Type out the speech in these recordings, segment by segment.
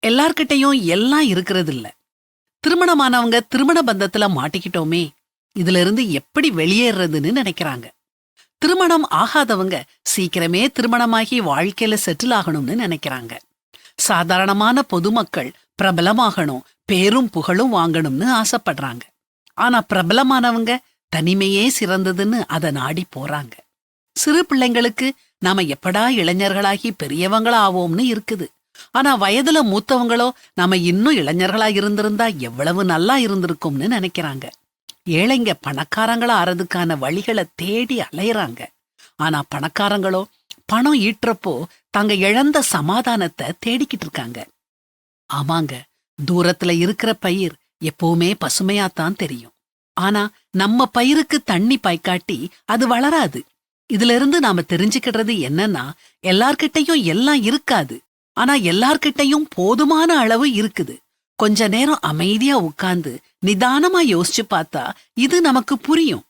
எல்லார்கிட்டையும் எல்லாம் இருக்கிறது இல்ல. திருமணமானவங்க திருமண பந்தத்துல மாட்டிக்கிட்டோமே, இதுல இருந்து எப்படி வெளியேறதுன்னு நினைக்கிறாங்க. திருமணம் ஆகாதவங்க சீக்கிரமே திருமணமாகி வாழ்க்கையில செட்டில் ஆகணும்னு நினைக்கிறாங்க. சாதாரணமான பொதுமக்கள் பிரபலமாகணும், பேரும் புகழும் வாங்கணும்னு ஆசைப்படுறாங்க. ஆனா பிரபலமானவங்க தனிமையே சிறந்ததுன்னு அதை நாடி போறாங்க. சிறு பிள்ளைங்களுக்கு நாம எப்படா இளைஞர்களாகி பெரியவங்களா ஆவோம்னு இருக்குது. ஆனா வயதுல மூத்தவங்களோ நாம இன்னும் இளைஞர்களா இருந்திருந்தா எவ்வளவு நல்லா இருந்திருக்கும்னு நினைக்கிறாங்க. ஏழைங்க பணக்காரங்களா ஆறதுக்கான வழிகளை தேடி அலையறாங்க. ஆனா பணக்காரங்களோ பணம் ஈட்டுறப்போ தாங்க இழந்த சமாதானத்தை தேடிக்கிட்டு இருக்காங்க. ஆமாங்க, தூரத்துல இருக்கிற பயிர் எப்பவுமே பசுமையாத்தான் தெரியும். ஆனா நம்ம பயிருக்கு தண்ணி பாய்க்காட்டி அது வளராது. இதுல இருந்து நாம தெரிஞ்சுக்கிடுறது என்னன்னா, எல்லார்கிட்டையும் எல்லாம் இருக்காது. ஆனா எல்லார்கிட்டையும் போதுமான அளவு இருக்குது. கொஞ்ச நேரம் அமைதியா உட்கார்ந்து நிதானமா யோசிச்சு பார்த்தா இது நமக்கு புரியும்.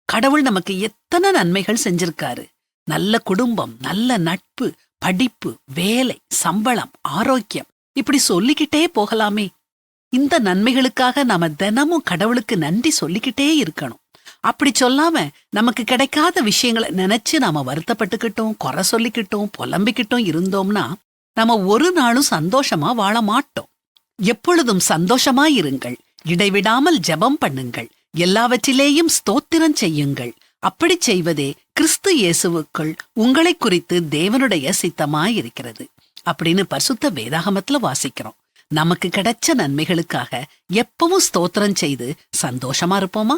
கடவுள் நமக்கு எத்தனை நன்மைகள் செஞ்சிருக்காரு. நல்ல குடும்பம், நல்ல நட்பு, படிப்பு, வேலை, சம்பளம், ஆரோக்கியம், இப்படி சொல்லிக்கிட்டே போகலாமே. இந்த நன்மைகளுக்காக நாம தினமும் கடவுளுக்கு நன்றி சொல்லிக்கிட்டே இருக்கணும். அப்படி சொல்லாம நமக்கு கிடைக்காத விஷயங்களை நினைச்சு நாம வருத்தப்பட்டுக்கிட்டோம், குறை சொல்லிக்கிட்டோம், புலம்பிக்கிட்டோம் இருந்தோம்னா நாம ஒரு நாளும் சந்தோஷமா வாழ மாட்டோம். எப்பொழுதும் சந்தோஷமாயிருங்கள், இடைவிடாமல் ஜெபம் பண்ணுங்கள், எல்லாவற்றிலேயும் ஸ்தோத்திரம் செய்யுங்கள். அப்படி செய்வதே கிறிஸ்து இயேசுவுக்குள் உங்களை குறித்து தேவனுடைய சித்தமாயிருக்கிறது அப்படின்னு பரிசுத்த வேதாகமத்துல வாசிக்கிறோம். நமக்கு கிடைச்ச நன்மைகளுக்காக எப்பவும் ஸ்தோத்திரம் செய்து சந்தோஷமா இருப்போமா?